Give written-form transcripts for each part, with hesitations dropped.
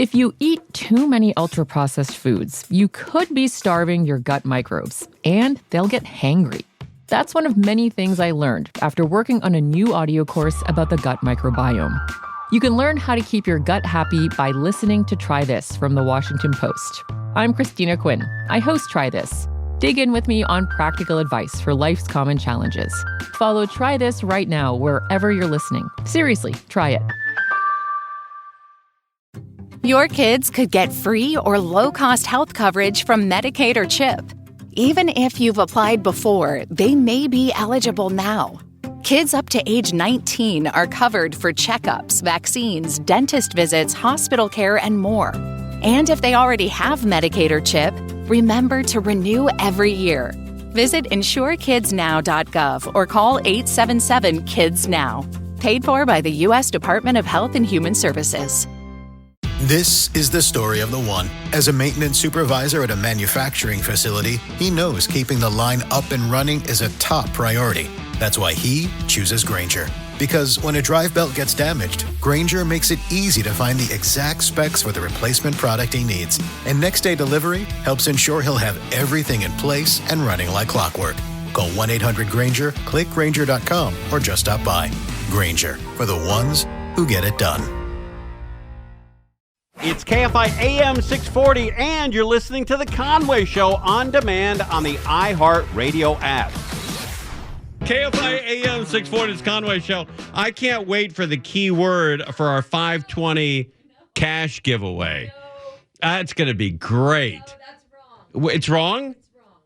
If you eat too many ultra-processed foods, you could be starving your gut microbes, and they'll get hangry. That's one of many things I learned after working on a new audio course about the gut microbiome. You can learn how to keep your gut happy by listening to Try This from the Washington Post. I'm Christina Quinn. I host Try This. Dig in with me on practical advice for life's common challenges. Follow Try This right now wherever you're listening. Seriously, try it. Your kids could get free or low-cost health coverage from Medicaid or CHIP. Even if you've applied before, they may be eligible now. Kids up to age 19 are covered for checkups, vaccines, dentist visits, hospital care, and more. And if they already have Medicaid or CHIP, remember to renew every year. Visit insurekidsnow.gov or call 877-KIDS-NOW. Paid for by the U.S. Department of Health and Human Services. This is the story of the one. As a maintenance supervisor at a manufacturing facility, he knows keeping the line up and running is a top priority. That's why he chooses Grainger. Because when a drive belt gets damaged, Grainger makes it easy to find the exact specs for the replacement product he needs. And next day delivery helps ensure he'll have everything in place and running like clockwork. Call 1-800-GRAINGER, click Grainger.com, or just stop by. Grainger, for the ones who get it done. It's KFI AM 640, and you're listening to The Conway Show on demand on the iHeartRadio app. KFI AM 640, it's Conway Show. I can't wait for the key word for our 520 cash giveaway. That's going to be great. No, that's wrong. It's wrong?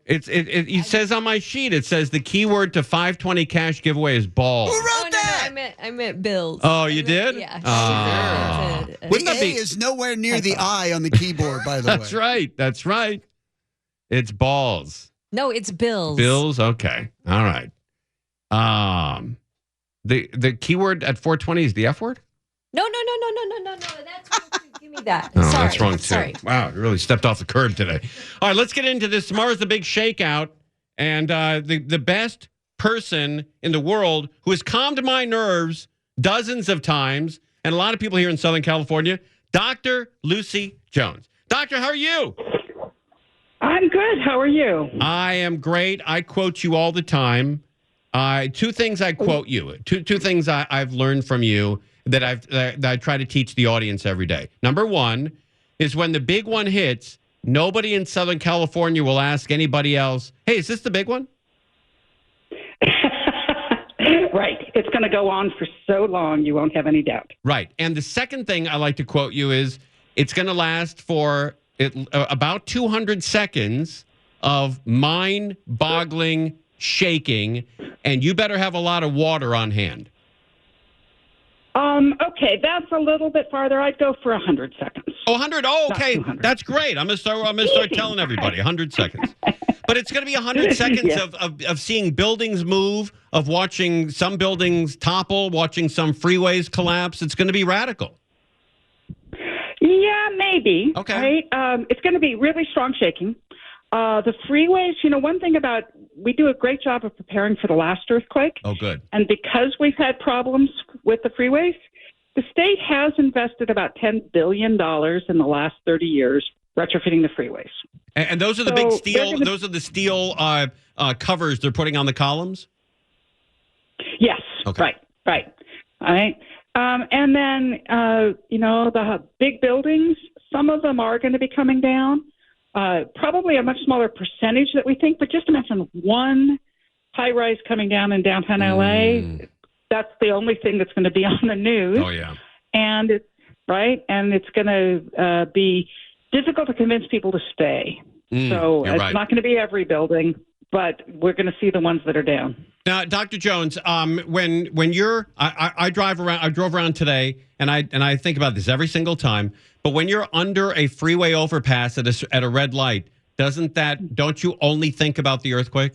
It's wrong. It says on my sheet, it says the key word to 520 cash giveaway is balls. Who wrote that? I meant bills. Oh, you did? Yeah. Wouldn't that A be? is nowhere near the I on the keyboard, by the way. That's right. That's right. It's balls. No, it's bills. Bills? Okay. All right. The keyword at 420 is the F word? No. That's wrong. Give me that. Oh, Sorry. that's wrong too. Sorry. Wow, you really stepped off the curb today. All right, let's get into this. Tomorrow's the big shakeout, and the best person in the world who has calmed my nerves dozens of times, and a lot of people here in Southern California, Dr. Lucy Jones. Doctor, how are you? I'm good. How are you? I am great. I quote you all the time. Two things I quote you. Two things I've learned from you that I try to teach the audience every day. Number one is when the big one hits, nobody in Southern California will ask anybody else, hey, is this the big one? Right. It's going to go on for so long, you won't have any doubt. Right. And the second thing I like to quote you is it's going to last for about 200 seconds of mind-boggling shaking, and you better have a lot of water on hand. Okay, that's a little bit farther. I'd go for 100 seconds. Oh, 100? Oh, okay. 200. That's great. I'm gonna start telling everybody 100 seconds. But it's going to be 100 seconds Yeah. of seeing buildings move, of watching some buildings topple, watching some freeways collapse. It's going to be radical. Yeah, maybe. Okay. Right? It's going to be really strong shaking. The freeways, one thing about, we do a great job of preparing for the last earthquake. Oh, good. And because we've had problems with the freeways, the state has invested about $10 billion in the last 30 years retrofitting the freeways. And those are the big steel. Those are the steel covers they're putting on the columns. Yes. Okay. Right. All right. And then the big buildings, some of them are going to be coming down. Probably a much smaller percentage that we think, but just imagine one high-rise coming down in downtown LA. That's the only thing that's going to be on the news. Oh, yeah. And it's going to be difficult to convince people to stay. So it's right. not going to be every building, but we're going to see the ones that are down. Now, Dr. Jones, when you're, I drove around today, and I think about this every single time. But when you're under a freeway overpass at a red light, don't you only think about the earthquake?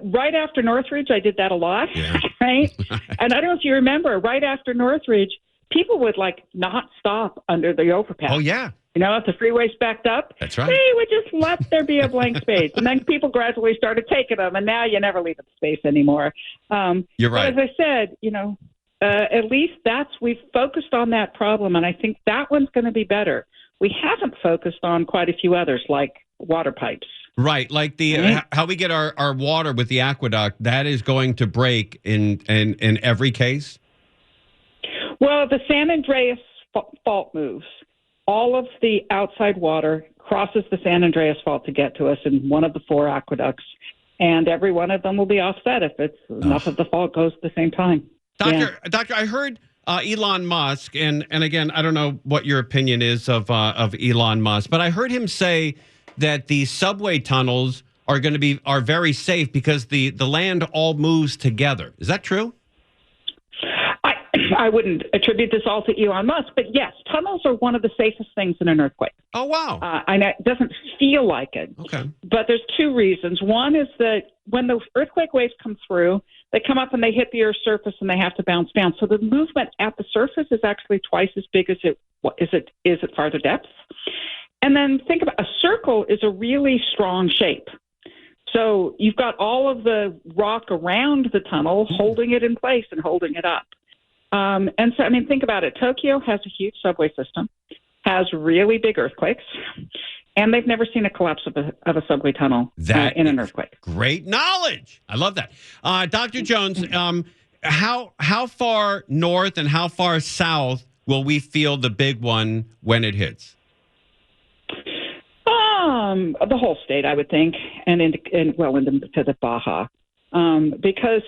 Right after Northridge, I did that a lot, Yeah. right? And I don't know if you remember, right after Northridge, people would not stop under the overpass. Oh, yeah. If the freeway's backed up, That's right. they would just let there be a blank space. And then people gradually started taking them, and now you never leave the space anymore. You're right. But as I said, at least we've focused on that problem, and I think that one's going to be better. We haven't focused on quite a few others, like water pipes. Right, like how we get our water with the aqueduct, that is going to break in every case? Well, the San Andreas fault moves. All of the outside water crosses the San Andreas fault to get to us in one of the 4 aqueducts, and every one of them will be offset if it's enough of the fault goes at the same time. Doctor, I heard Elon Musk, and again, I don't know what your opinion is of Elon Musk, but I heard him say that the subway tunnels are very safe because the land all moves together. Is that true? I wouldn't attribute this all to Elon Musk, but yes, tunnels are one of the safest things in an earthquake. Oh, wow. I know it doesn't feel like it. Okay. But there's 2 reasons. One is that when the earthquake waves come through, they come up and they hit the Earth's surface and they have to bounce down. So the movement at the surface is actually twice as big as it is at farther depths. And then think about a circle is a really strong shape. So you've got all of the rock around the tunnel holding it in place and holding it up. And so, I mean, think about it. Tokyo has a huge subway system, has really big earthquakes, and they've never seen a collapse of a subway tunnel in an earthquake. Great knowledge. I love that. Dr. Jones, how far north and how far south will we feel the big one when it hits? The whole state, I would think, and into the Baja, because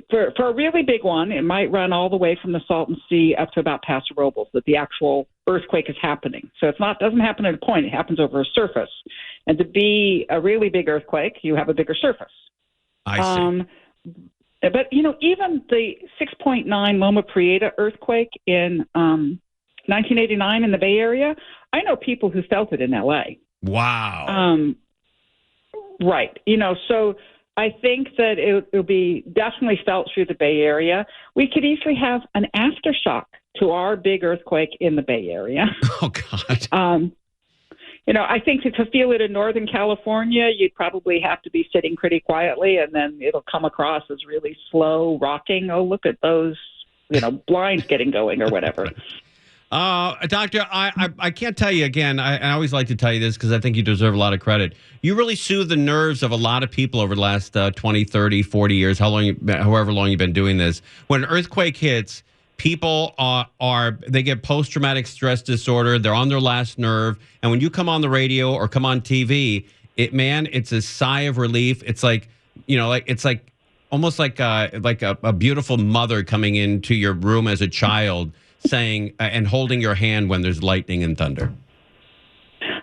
for a really big one, it might run all the way from the Salton Sea up to about Paso Robles, that the actual earthquake is happening. So doesn't happen at a point; it happens over a surface. And to be a really big earthquake, you have a bigger surface. I see. But even the 6.9 Loma Prieta earthquake in 1989 in the Bay Area, I know people who felt it in L.A. Wow. Right. So I think that it'll be definitely felt through the Bay Area. We could easily have an aftershock to our big earthquake in the Bay Area. Oh, God. I think to feel it in Northern California, you'd probably have to be sitting pretty quietly, and then it'll come across as really slow rocking. Oh, look at those, blinds getting going or whatever. Doctor, I can't tell you again. I always like to tell you this because I think you deserve a lot of credit. You really soothe the nerves of a lot of people over the last 20, 30, 40 years, however long you've been doing this. When an earthquake hits, people they get post-traumatic stress disorder. They're on their last nerve. And when you come on the radio or come on TV, it's a sigh of relief. It's like, almost like a beautiful mother coming into your room as a child, saying and holding your hand when there's lightning and thunder.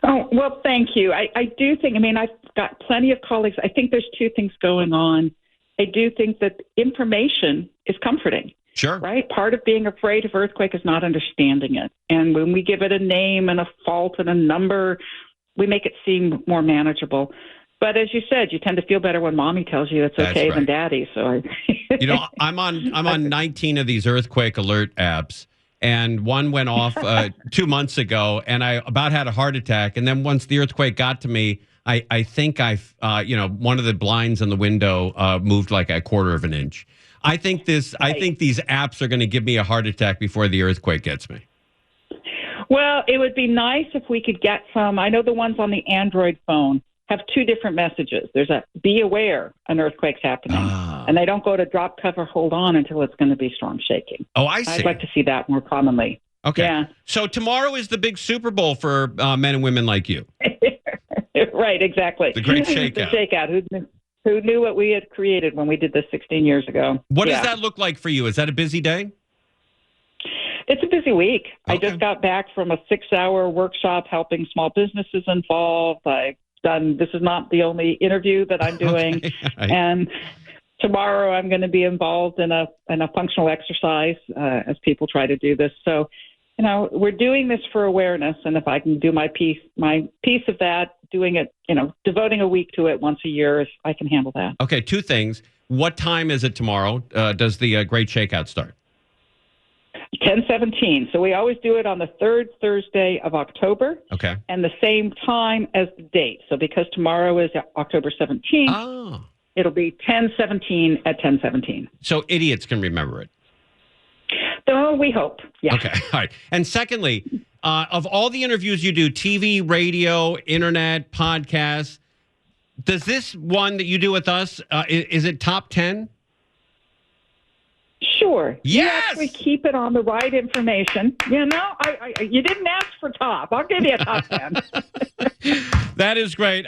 Oh, well, thank you. I do think, I've got plenty of colleagues. I think there's 2 things going on. I do think that information is comforting. Sure. Right? Part of being afraid of earthquake is not understanding it. And when we give it a name and a fault and a number, we make it seem more manageable. But as you said, you tend to feel better when mommy tells you it's okay than daddy. So I'm on 19 of these earthquake alert apps. And one went off 2 months ago, and I about had a heart attack. And then once the earthquake got to me, I think one of the blinds on the window moved like a quarter of an inch. I think these apps are going to give me a heart attack before the earthquake gets me. Well, it would be nice if we could get some. I know the ones on the Android phone have 2 different messages. There's a be aware an earthquake's happening. And they don't go to drop, cover, hold on until it's going to be strong shaking. Oh, I see. I'd like to see that more commonly. Okay. Yeah. So tomorrow is the big Super Bowl for men and women like you. Right, exactly. The Great ShakeOut. The ShakeOut. Who knew what we had created when we did this 16 years ago? What does that look like for you? Is that a busy day? It's a busy week. Okay. I just got back from a 6-hour workshop helping small businesses involved. This is not the only interview that I'm doing. Okay. Right. And tomorrow I'm going to be involved in a functional exercise as people try to do this. So, we're doing this for awareness. And if I can do my piece of that, doing it, devoting a week to it once a year, I can handle that. Okay. 2 things. What time is it tomorrow? Does the Great ShakeOut start? 10/17. So we always do it on the 3rd Thursday of October. Okay. And the same time as the date. So because tomorrow is October 17th, it'll be 10/17 at 10/17. So idiots can remember it. So we hope. Yeah. Okay. All right. And secondly, of all the interviews you do, TV, radio, internet, podcasts, does this one that you do with us, is it top 10? Sure. Yes! We keep it on the right information. You didn't ask for top. I'll give you a top 10. That is great.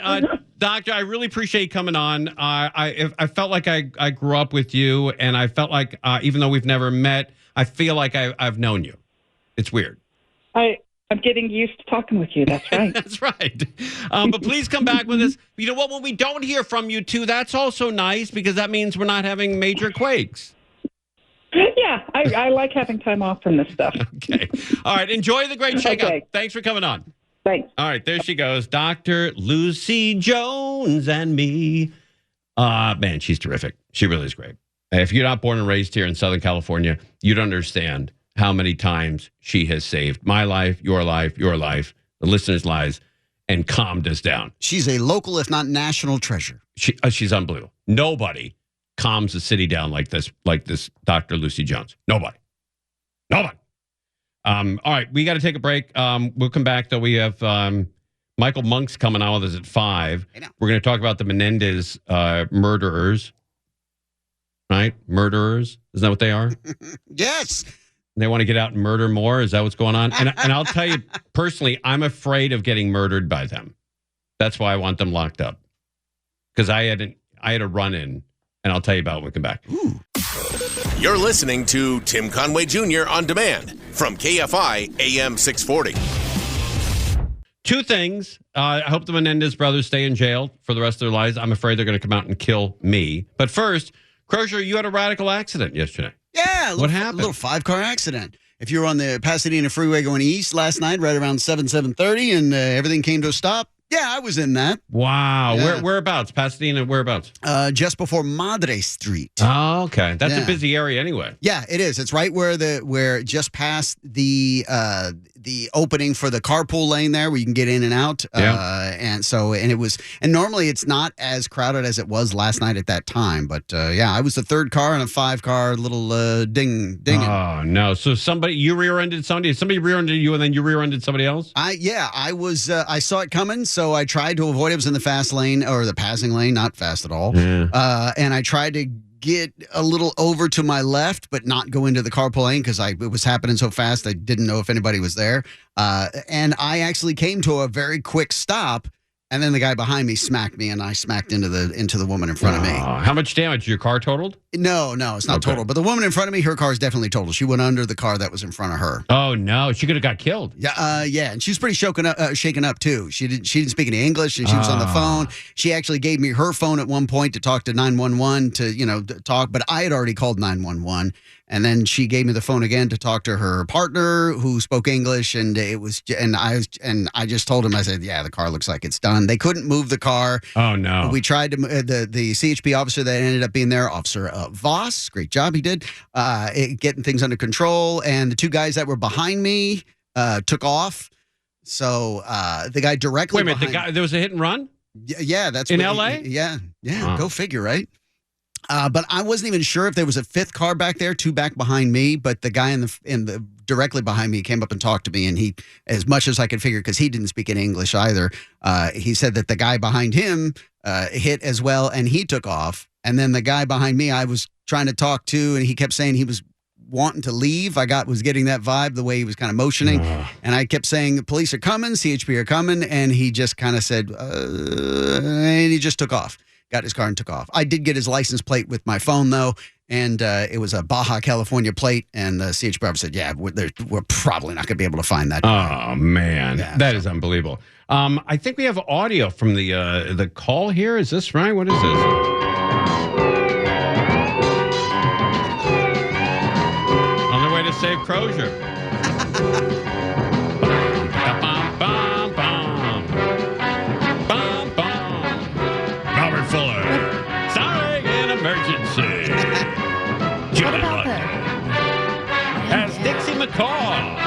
Doctor, I really appreciate you coming on. I felt like I grew up with you, and I felt like even though we've never met, I feel like I've known you. It's weird. I'm getting used to talking with you. That's right. That's right. But please come back with us. You know what? When we don't hear from you, too, that's also nice because that means we're not having major quakes. Yeah, I like having time off from this stuff. Okay. All right. Enjoy the Great ShakeOut. Okay. Thanks for coming on. Thanks. All right. There she goes. Dr. Lucy Jones and me. Man, she's terrific. She really is great. If you're not born and raised here in Southern California, you'd understand how many times she has saved my life, your life, the listeners' lives, and calmed us down. She's a local, if not national treasure. She's unbelievable. Nobody calms the city down like this Dr. Lucy Jones. Nobody. All right, we got to take a break. We'll come back, though. We have Michael Monk's coming on with us at 5. We're going to talk about the Menendez murderers. Right? Murderers. Isn't that what they are? Yes. They want to get out and murder more. Is that what's going on? And I'll tell you personally, I'm afraid of getting murdered by them. That's why I want them locked up. Because I had a run-in, and I'll tell you about it when we come back. Ooh. You're listening to Tim Conway Jr. on demand from KFI AM 640. Two things. I hope the Menendez brothers stay in jail for the rest of their lives. I'm afraid they're going to come out and kill me. But first, Crozier, you had a radical accident yesterday. Yeah. What happened? A little 5-car accident. If you were on the Pasadena freeway going east last night, right around 7:30, and everything came to a stop, yeah, I was in that. Wow. Yeah. Whereabouts? Pasadena, whereabouts? Just before Madre Street. Oh, okay. That's a busy area anyway. Yeah, it is. It's right where just past the opening for the carpool lane there where you can get in and out. Yeah. And normally it's not as crowded as it was last night at that time. But I was the third car in a 5-car little ding. Oh, no. So you rear-ended somebody? Somebody rear-ended you and then you rear-ended somebody else? I was, I saw it coming, so I tried to avoid it. It was in the fast lane or the passing lane, not fast at all. Yeah. And I tried to get a little over to my left, but not go into the carpool lane because it was happening so fast I didn't know if anybody was there. And I actually came to a very quick stop, and then the guy behind me smacked me, and I smacked into the woman in front of me. How much damage? Your car totaled? No, it's not total. But the woman in front of me, her car is definitely total. She went under the car that was in front of her. Oh no, she could have got killed. Yeah, and she was pretty shaken up too. She didn't speak any English, and she was on the phone. She actually gave me her phone at one point to talk to 911 to talk, but I had already called 911. And then she gave me the phone again to talk to her partner who spoke English, and I just told him, I said, yeah, the car looks like it's done. They couldn't move the car. Oh no. We tried to the CHP officer that ended up being there, Officer Voss, great job he did, getting things under control. And the two guys that were behind me took off. So the guy directly. Wait a minute, there was a hit and run? Yeah, that's in LA? Yeah. Go figure, right? But I wasn't even sure if there was a 5th car back there, 2 back behind me. But the guy in the directly behind me came up and talked to me, and he, as much as I could figure, because he didn't speak any English either, he said that the guy behind him hit as well, and he took off. And then the guy behind me, I was trying to talk to, and he kept saying he was wanting to leave. Was getting that vibe the way he was kind of motioning, and I kept saying the police are coming, CHP are coming, and he just kind of said, and he just took off. Got his car and took off. I did get his license plate with my phone, though, and it was a Baja California plate, and the CHP driver said, yeah, we're probably not going to be able to find that guy. Oh, man. Yeah, that is unbelievable. I think we have audio from the call here. Is this right? What is this? On their way to save Crozier. As Dixie McCall,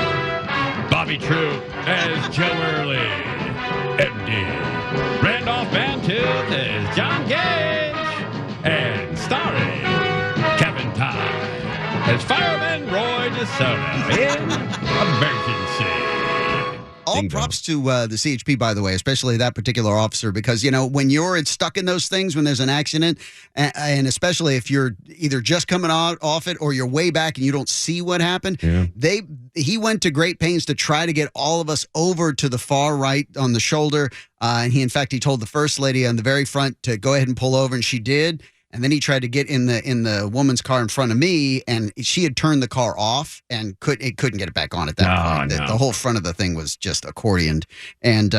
Bobby Troop as Joe Early, MD, Randolph Mantooth as John Gage, and starring Kevin Todd as Fireman Roy Minnesota in emergency. All props to the CHP, by the way, especially that particular officer, because, when you're stuck in those things, when there's an accident, and especially if you're either just coming off it or you're way back and you don't see what happened, he went to great pains to try to get all of us over to the far right on the shoulder. And he told the first lady on the very front to go ahead and pull over, and she did. And then he tried to get in the woman's car in front of me, and she had turned the car off and couldn't get it back on at that point. The whole front of the thing was just accordioned. And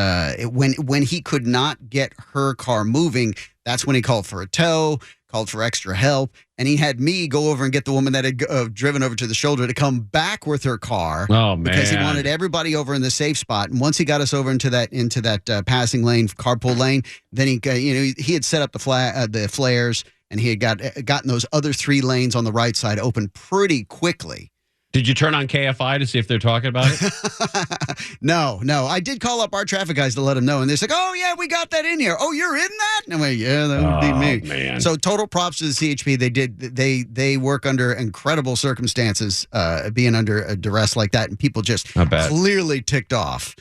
when he could not get her car moving, that's when he called for a tow, called for extra help, and he had me go over and get the woman that had driven over to the shoulder to come back with her car. Oh, man. Because he wanted everybody over in the safe spot. And once he got us over into that passing lane, carpool lane, then he had set up the flares. And he had gotten those other 3 lanes on the right side open pretty quickly. Did you turn on KFI to see if they're talking about it? No. I did call up our traffic guys to let them know. And they're like, oh, yeah, we got that in here. Oh, you're in that? And I'm like, yeah, that would be me. Man. So total props to the CHP. They work under incredible circumstances, being under duress like that. And people just clearly ticked off.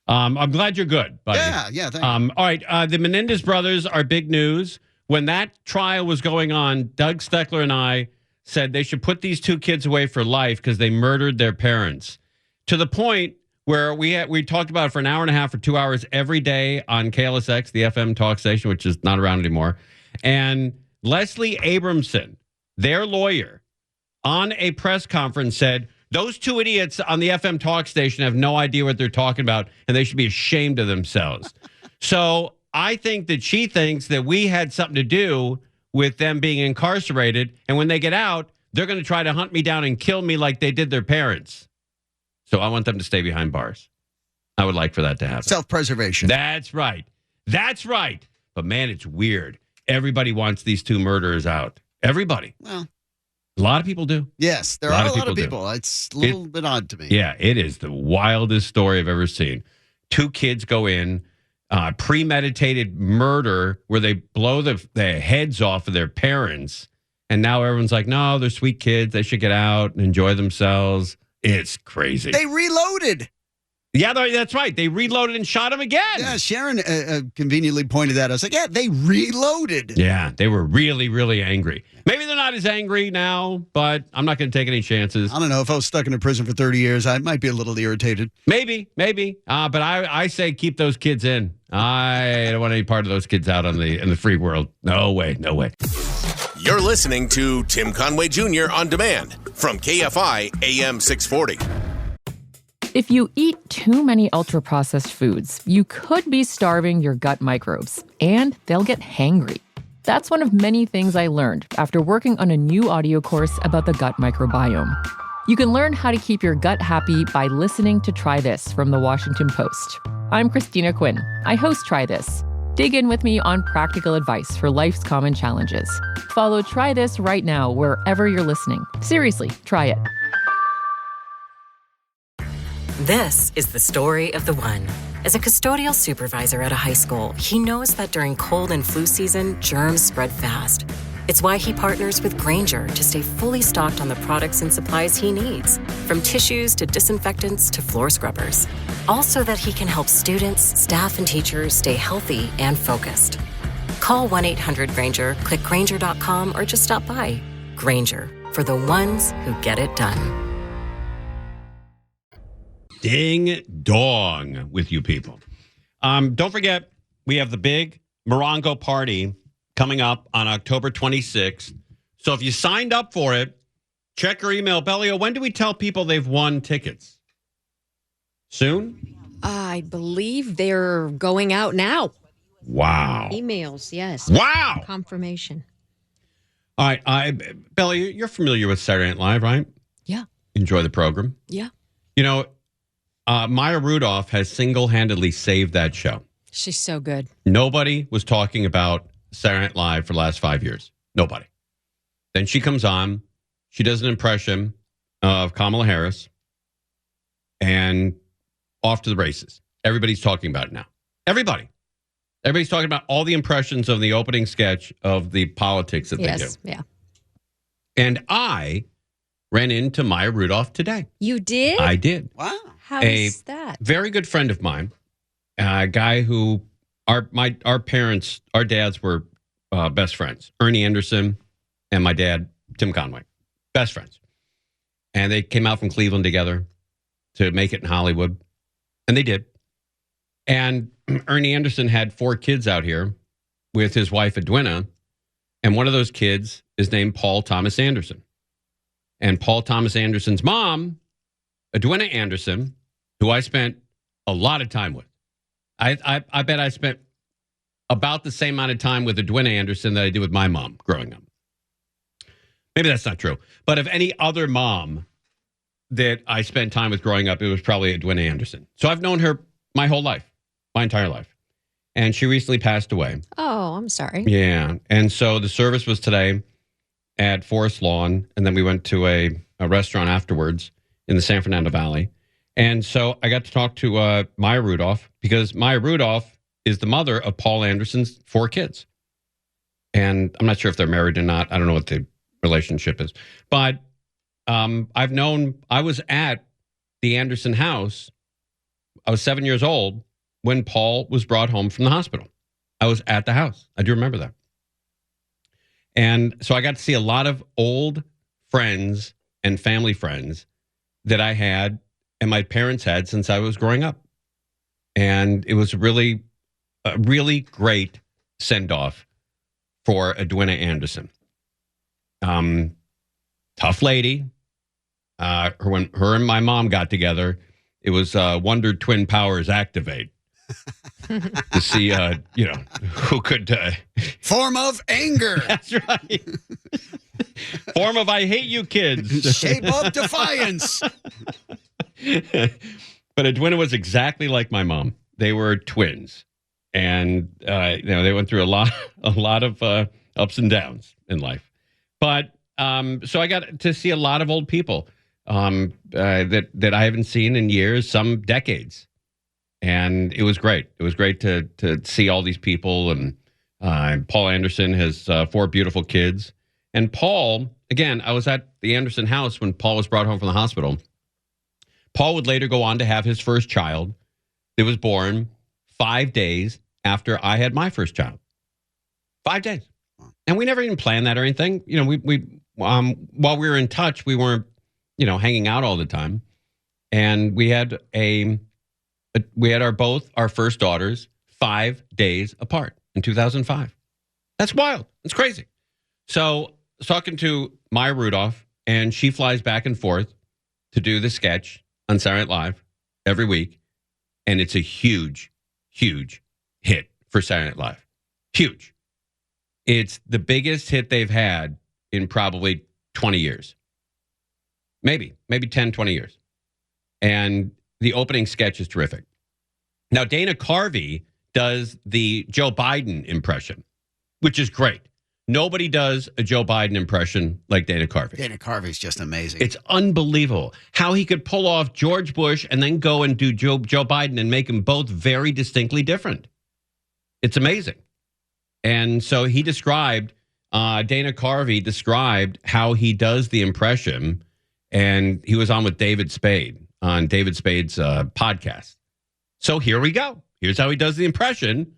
I'm glad you're good, buddy. Yeah, thank you. All right, the Menendez brothers are big news. When that trial was going on, Doug Steckler and I said they should put these 2 kids away for life because they murdered their parents. To the point where we talked about it for an hour and a half or 2 hours every day on KLSX, the FM talk station, which is not around anymore. And Leslie Abramson, their lawyer, on a press conference said, those 2 idiots on the FM talk station have no idea what they're talking about, and they should be ashamed of themselves. So I think that she thinks that we had something to do with them being incarcerated. And when they get out, they're going to try to hunt me down and kill me like they did their parents. So I want them to stay behind bars. I would like for that to happen. Self-preservation. That's right. But man, it's weird. Everybody wants these 2 murderers out. Everybody. Well, a lot of people do. Yes, there are a lot of people. It's a little bit odd to me. Yeah, it is the wildest story I've ever seen. 2 kids go in. Premeditated murder where they blow the heads off of their parents. And now everyone's like, no, they're sweet kids. They should get out and enjoy themselves. It's crazy. They reloaded. Yeah, that's right. They reloaded and shot him again. Yeah, Sheron conveniently pointed that. I was like, yeah, they reloaded. Yeah, they were really, really angry. Maybe they're not as angry now, but I'm not going to take any chances. I don't know. If I was stuck in a prison for 30 years, I might be a little irritated. Maybe. But I say keep those kids in. I don't want any part of those kids out in the free world. No way. You're listening to Tim Conway Jr. on demand from KFI AM 640. If you eat too many ultra-processed foods, you could be starving your gut microbes, and they'll get hangry. That's one of many things I learned after working on a new audio course about the gut microbiome. You can learn how to keep your gut happy by listening to Try This from the Washington Post. I'm Christina Quinn. I host Try This. Dig in with me on practical advice for life's common challenges. Follow Try This right now wherever you're listening. Seriously, try it. This is the story of the one. As a custodial supervisor at a high school, he knows that during cold and flu season, germs spread fast. It's why he partners with Granger to stay fully stocked on the products and supplies he needs, from tissues to disinfectants to floor scrubbers. All so that he can help students, staff, and teachers stay healthy and focused. Call 1-800-GRANGER, click Granger.com, or just stop by. Granger, for the ones who get it done. Ding dong with you people. Don't forget, we have the big Morongo party coming up on October 26th. So if you signed up for it, check your email. Bellio, when do we tell people they've won tickets? Soon? I believe they're going out now. Wow. Emails, yes. Wow. Confirmation. All right. Bellio, you're familiar with Saturday Night Live, right? Yeah. Enjoy the program? Yeah. You know, Maya Rudolph has single-handedly saved that show. She's so good. Nobody was talking about Saturday Night Live for the last 5 years. Nobody. Then she comes on. She does an impression of Kamala Harris. And off to the races. Everybody's talking about it now. Everybody's talking about all the impressions of the opening sketch of the politics that they do. Yeah. And I ran into Maya Rudolph today. You did? I did. Wow. How is that? Very good friend of mine, a guy who our dads were best friends. Ernie Anderson and my dad, Tim Conway, best friends. And they came out from Cleveland together to make it in Hollywood. And they did. And Ernie Anderson had 4 kids out here with his wife, Edwina. And one of those kids is named Paul Thomas Anderson. And Paul Thomas Anderson's mom, Edwina Anderson, who I spent a lot of time with. I bet I spent about the same amount of time with Edwina Anderson that I did with my mom growing up. Maybe that's not true. But if any other mom that I spent time with growing up, it was probably Edwina Anderson. So I've known her my whole life, my entire life. And she recently passed away. Oh, I'm sorry. Yeah. And so the service was today at Forest Lawn. And then we went to a restaurant afterwards in the San Fernando Valley. And so I got to talk to Maya Rudolph, because Maya Rudolph is the mother of Paul Anderson's 4 kids. And I'm not sure if they're married or not. I don't know what the relationship is. But I was at the Anderson house. I was 7 years old when Paul was brought home from the hospital. I was at the house. I do remember that. And so I got to see a lot of old friends and family friends that I had and my parents had since I was growing up. And it was a really great send-off for Edwina Anderson. Tough lady. When her and my mom got together, it was Wonder Twin Powers activate. To see, who could... Form of anger. That's right. Form of I hate you kids. Shape of defiance. But Edwina was exactly like my mom. They were twins. And, they went through a lot of ups and downs in life. But, so I got to see a lot of old people that I haven't seen in years, some decades. And it was great. It was great to see all these people. And Paul Anderson has 4 beautiful kids. And Paul, again, I was at the Anderson house when Paul was brought home from the hospital. Paul would later go on to have his first child that was born 5 days after I had my first child. 5 days. And we never even planned that or anything. We while we were in touch, we weren't, hanging out all the time. And we had our first daughters 5 days apart in 2005. That's wild. It's crazy. So I was talking to Maya Rudolph, and she flies back and forth to do the sketch on Saturday Night Live every week. And it's a huge, huge hit for Saturday Night Live. Huge. It's the biggest hit they've had in probably 20 years. Maybe 10, 20 years. And the opening sketch is terrific. Now, Dana Carvey does the Joe Biden impression, which is great. Nobody does a Joe Biden impression like Dana Carvey. Dana Carvey's just amazing. It's unbelievable how he could pull off George Bush and then go and do Joe Biden and make them both very distinctly different. It's amazing. And so he described, Dana Carvey described how he does the impression, and he was on with David Spade on David Spade's podcast. So here we go. Here's how he does the impression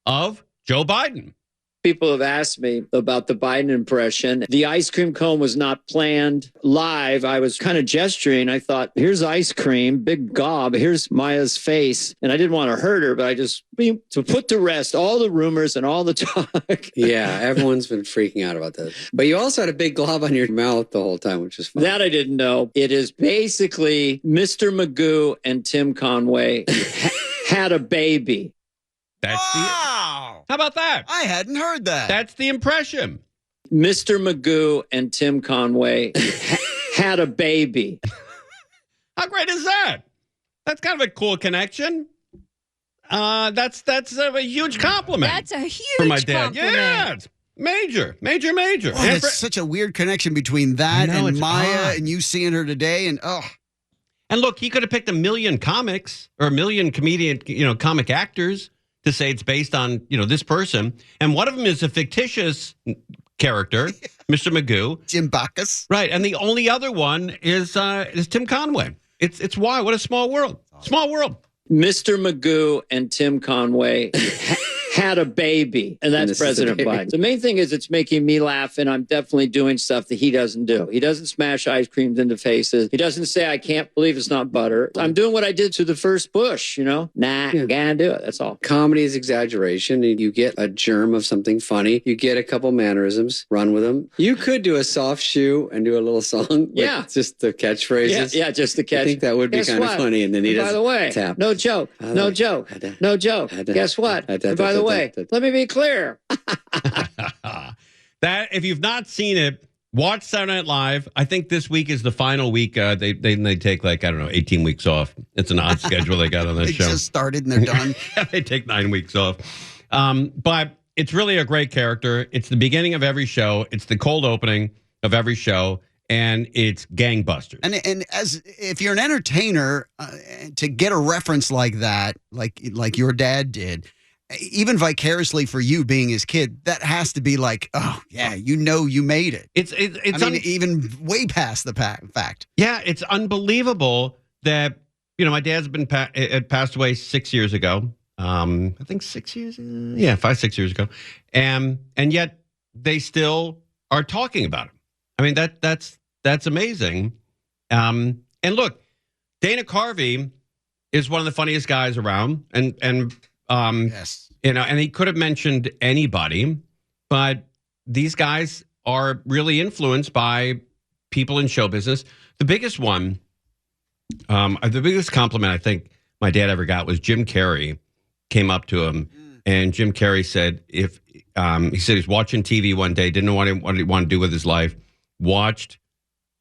of Joe Biden. People have asked me about the Biden impression. The ice cream cone was not planned live. I was kind of gesturing. I thought, here's ice cream, big gob. Here's Maya's face. And I didn't want to hurt her, but I just, to put to rest all the rumors and all the talk. Yeah, everyone's been freaking out about this. But you also had a big glob on your mouth the whole time, which is fun. That I didn't know. It is basically Mr. Magoo and Tim Conway had a baby. That's wow. How about that? I hadn't heard that. That's the impression. Mr. Magoo and Tim Conway had a baby. How great is that? That's kind of a cool connection. That's a huge compliment. That's a huge for my dad. compliment. Yeah, it's major. Oh, it's such a weird connection between that and Maya odd. And you seeing her today. And And look, he could have picked 1 million comics or 1 million comic actors to say it's based on, this person. And one of them is a fictitious character, Mr. Magoo. Jim Bacchus. Right. And the only other one is Tim Conway. It's why. What a small world. Small world. Mr. Magoo and Tim Conway had a baby, and that's President Biden. The main thing is it's making me laugh, and I'm definitely doing stuff that he doesn't do. He doesn't smash ice creams into faces. He doesn't say, I can't believe it's not butter. I'm doing what I did to the first Bush, Nah, gotta do it. That's all. Comedy is exaggeration. You get a germ of something funny. You get a couple mannerisms, run with them. You could do a soft shoe and do a little song. Yeah. Just the catchphrases. Yeah, just the catch. I think that would be kind of funny. And then he does. By the way, tap. no joke. No joke. No joke. Guess what? By the way, let me be clear. That if you've not seen it, watch Saturday Night Live. I think this week is the final week. They take 18 weeks off. It's an odd schedule they got on that show. They just started and they're done. They take 9 weeks off. But it's really a great character. It's the beginning of every show. It's the cold opening of every show. And it's gangbusters. And as if you're an entertainer, to get a reference like that, like your dad did, even vicariously for you being his kid, that has to be like, oh yeah, you made it. It's even way past the fact. Yeah, it's unbelievable that my dad's been passed away 6 years ago. I think 6 years. 5-6 years ago, and yet they still are talking about him. I mean that's amazing. And look, Dana Carvey is one of the funniest guys around, and yes, and he could have mentioned anybody, but these guys are really influenced by people in show business. The biggest one, the biggest compliment I think my dad ever got was Jim Carrey came up to him, and Jim Carrey said he said he's watching TV one day, didn't know what he wanted to do with his life, watched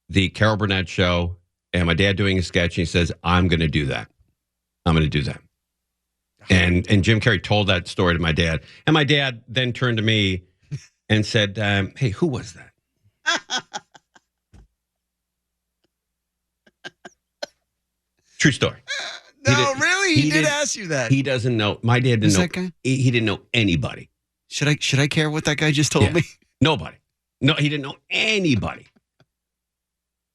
the Carol Burnett show, and my dad doing a sketch, and he says, I'm going to do that. I'm going to do that. And Jim Carrey told that story to my dad. And my dad then turned to me and said, hey, who was that? True story. No, really? He did ask you that. He doesn't know. My dad didn't know. That guy? He didn't know anybody. Should I care what that guy just told me? Nobody. No, he didn't know anybody.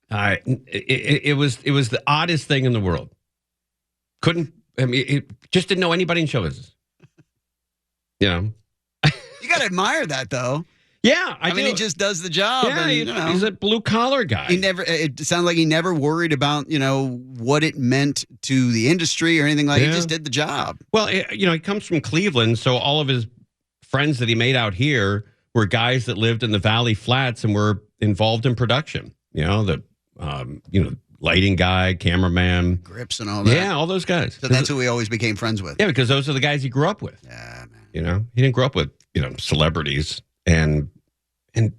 It was the oddest thing in the world. It just didn't know anybody in show business. You got to admire that, though. Yeah, I mean, he just does the job. Yeah, and, he's a blue collar guy. It sounds like he never worried about what it meant to the industry or anything like. He just did the job. Well, he comes from Cleveland, so all of his friends that he made out here were guys that lived in the Valley Flats and were involved in production. Lighting guy, cameraman, grips and all that. Yeah, all those guys. So that's who he always became friends with. Yeah, because those are the guys he grew up with. Yeah, man. He didn't grow up with celebrities and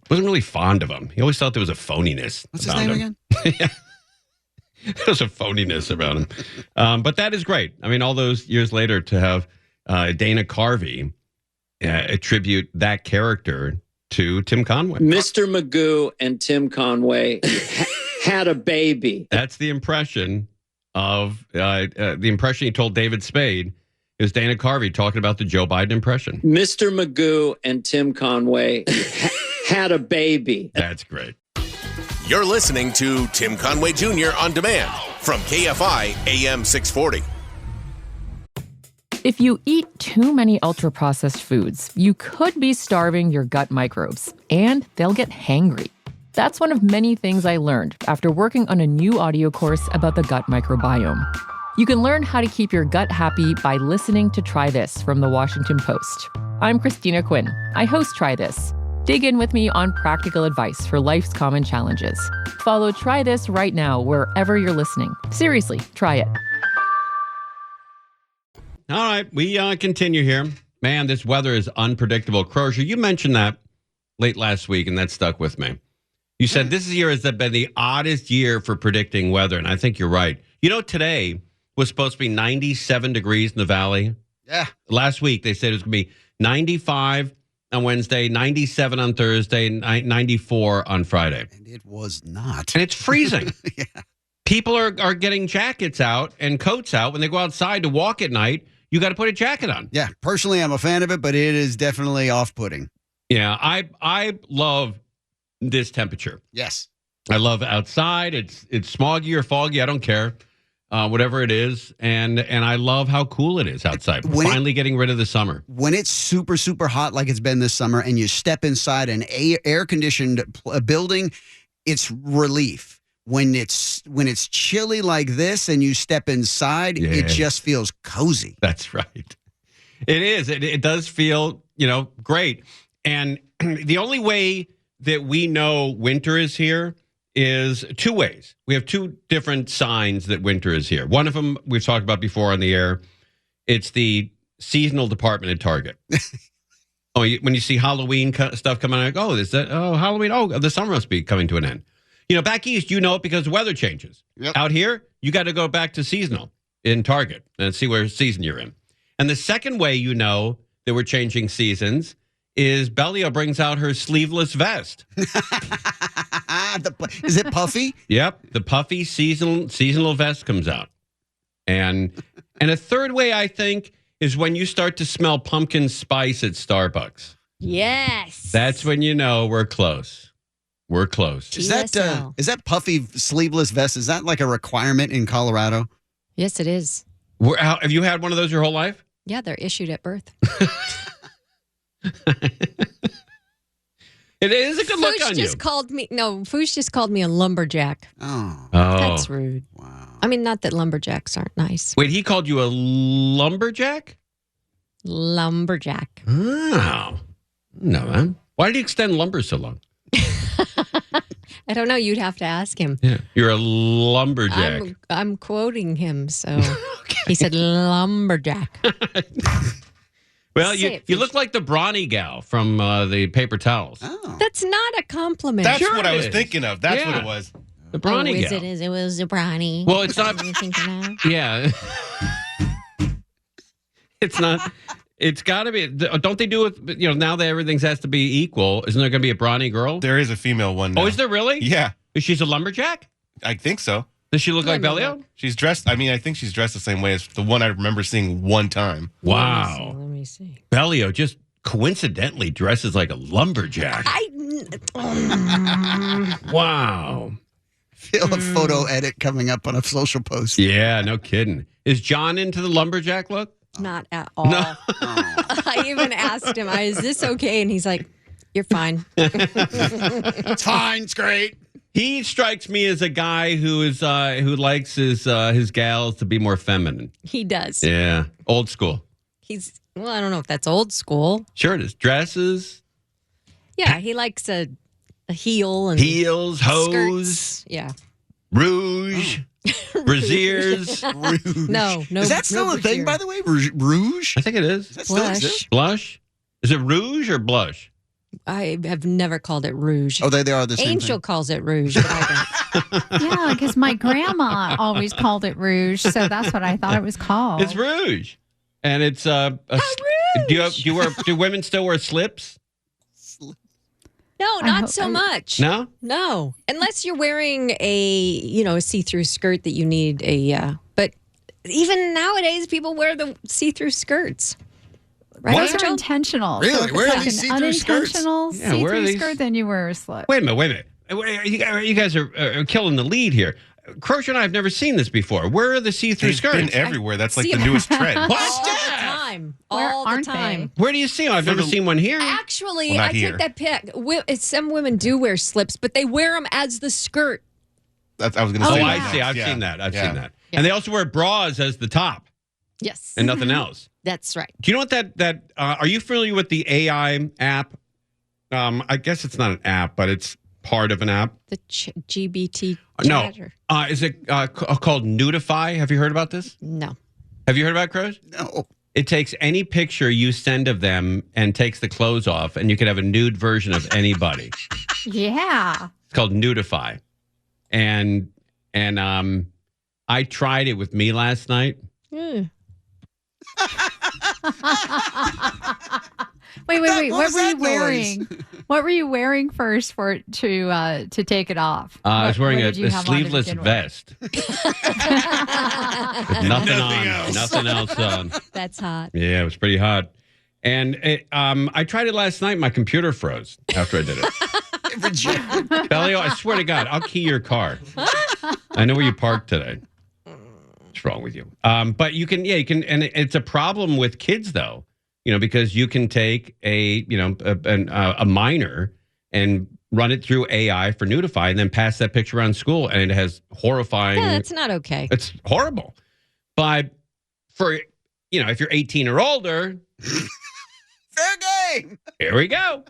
wasn't really fond of them. He always thought there was a phoniness. What's his name again? Yeah. There's a phoniness about him. But that is great. I mean, all those years later to have Dana Carvey attribute that character to Tim Conway. Mr. Magoo and Tim Conway had a baby. That's the impression of the impression he told David Spade. Is Dana Carvey talking about the Joe Biden impression? Mr. Magoo and Tim Conway had a baby. That's great. You're listening to Tim Conway Jr. on demand from KFI AM 640. If you eat too many ultra-processed foods, you could be starving your gut microbes, and they'll get hangry. That's one of many things I learned after working on a new audio course about the gut microbiome. You can learn how to keep your gut happy by listening to Try This from the Washington Post. I'm Christina Quinn. I host Try This. Dig in with me on practical advice for life's common challenges. Follow Try This right now wherever you're listening. Seriously, try it. All right, we continue here. Man, this weather is unpredictable. Crozier, you mentioned that late last week, and that stuck with me. You said this year has been the oddest year for predicting weather, and I think you're right. Today was supposed to be 97 degrees in the valley. Yeah. Last week, they said it was going to be 95 on Wednesday, 97 on Thursday, 94 on Friday. And it was not. And it's freezing. Yeah. People are getting jackets out and coats out when they go outside to walk at night. You got to put a jacket on. Yeah, personally, I'm a fan of it, but it is definitely off-putting. Yeah, I love this temperature. Yes. I love outside. It's smoggy or foggy. I don't care. Whatever it is. And I love how cool it is outside. We're finally getting rid of the summer. When it's super, super hot like it's been this summer and you step inside an air-conditioned building, it's relief. When it's chilly like this and you step inside, it just feels cozy. That's right. It is. It does feel, great. And the only way that we know winter is here is two ways. We have two different signs that winter is here. One of them we've talked about before on the air. It's the seasonal department at Target. When you see Halloween stuff coming out, Halloween. Oh, the summer must be coming to an end. Back east, you know it because the weather changes. Yep. Out here, you got to go back to seasonal in Target and see where season you're in. And the second way you know that we're changing seasons is Bellio brings out her sleeveless vest. Is it puffy? Yep, the puffy seasonal vest comes out. And a third way, I think, is when you start to smell pumpkin spice at Starbucks. Yes. That's when you know we're close. We're close. Is that puffy sleeveless vest? Is that like a requirement in Colorado? Yes, it is. Have you had one of those your whole life? Yeah, they're issued at birth. It is a good look on you. Foosh just called me a lumberjack. Oh. That's rude. Wow. I mean, not that lumberjacks aren't nice. Wait, he called you a lumberjack? Lumberjack. Oh. No, man. Why did he extend lumber so long? I don't know. You'd have to ask him. Yeah, you're a lumberjack. I'm quoting him, so okay. He said lumberjack. Well, you look like the Brawny gal from the paper towels. Oh. That's not a compliment. That's what I was thinking of. That's what it was. The Brawny gal. It was a Brawny. Well, it's not. Yeah. It's not. It's got to be. Don't they do it? Now that everything has to be equal, isn't there going to be a Brawny girl? There is a female one now. Oh, is there really? Yeah. Is she a lumberjack? I think so. Does she look like Bellio? She's dressed. I think she's dressed the same way as the one I remember seeing one time. Wow. Let me see. Bellio just coincidentally dresses like a lumberjack. Wow. Feel a photo edit coming up on a social post. Yeah, no kidding. Is John into the lumberjack look? Not at all. No. I even asked him, is this okay? And he's like, you're fine. It's fine. It's great. He strikes me as a guy who likes his gals to be more feminine. He does. Yeah. Old school. I don't know if that's old school. Sure it is. Dresses. Yeah, he likes a heel and heels, hose. Skirts. Yeah. Rouge. Braziers. Rouge. No. Is that still a thing, by the way? Rouge? I think it is. Does that still exist? Blush? Is it rouge or blush? I have never called it rouge. Oh, they are the same Angel thing. calls it rouge, but I don't. Yeah, because my grandma always called it rouge, so that's what I thought it was called. It's rouge. And it's rouge. Do women still wear slips? No, not so much. No? No. Unless you're wearing a see-through skirt that you need but even nowadays people wear the see-through skirts. Right? Those are intentional. Really? So where are like these an see-through skirts? unintentional see-through skirt, then you wear a slip. Wait a minute. You guys are killing the lead here. Crozier and I have never seen this before. Where are the see-through skirts? They've been everywhere. That's like the newest trend. All the time. All the time. Where do you see them? I've never seen one here. Actually, I take that pic. Some women do wear slips, but they wear them as the skirt. I was going to say. Oh, I see. I've seen that. I've seen that. Yeah. And they also wear bras as the top. Yes. And nothing else. That's right. Do you know what are you familiar with the AI app? I guess it's not an app, but it's part of an app. The GBT No. chat? Is it called Nudify? Have you heard about this? No. Have you heard about it, Croz? No. It takes any picture you send of them and takes the clothes off, and you can have a nude version of anybody. Yeah. It's called Nudify. And I tried it with me last night. Mm. Wait. What were you wearing? What were you wearing first for it to take it off? I was wearing what a sleeveless vest. With nothing on. Nothing else on. That's hot. Yeah, it was pretty hot. And I tried it last night. My computer froze after I did it. Bellio, I swear to God, I'll key your car. I know where you parked today. What's wrong with you? But you can, and it's a problem with kids though, because you can take a minor and run it through AI for Nudify and then pass that picture around school, and it has horrifying. Yeah, that's not okay. It's horrible. But for, if you're 18 or older, fair game. Here we go.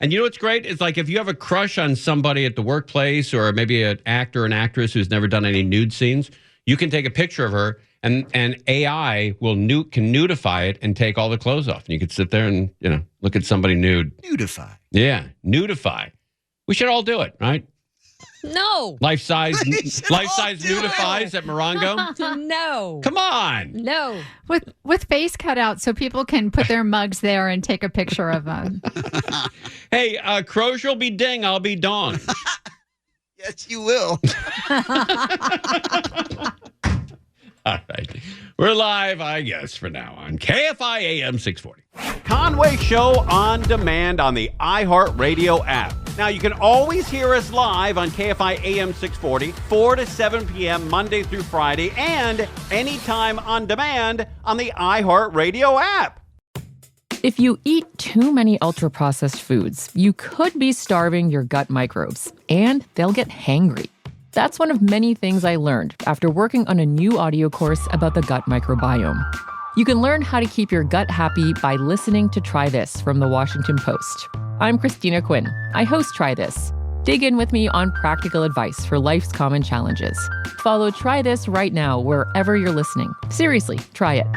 And what's great is like if you have a crush on somebody at the workplace or maybe an actor or an actress who's never done any nude scenes, you can take a picture of her and AI can nudify it and take all the clothes off. And you could sit there and, look at somebody nude. Nudify. Yeah, Nudify. We should all do it, right? No. Life-size Nudifies at Morongo? No. Come on. No. With face cut out so people can put their mugs there and take a picture of them. Hey, Crozier will be ding, I'll be dong. Yes, you will. All right. We're live, I guess, for now on KFI AM 640. Conway Show on demand on the iHeartRadio app. Now, you can always hear us live on KFI AM 640, 4 to 7 p.m. Monday through Friday, and anytime on demand on the iHeartRadio app. If you eat too many ultra-processed foods, you could be starving your gut microbes, and they'll get hangry. That's one of many things I learned after working on a new audio course about the gut microbiome. You can learn how to keep your gut happy by listening to Try This from the Washington Post. I'm Christina Quinn. I host Try This. Dig in with me on practical advice for life's common challenges. Follow Try This right now wherever you're listening. Seriously, try it.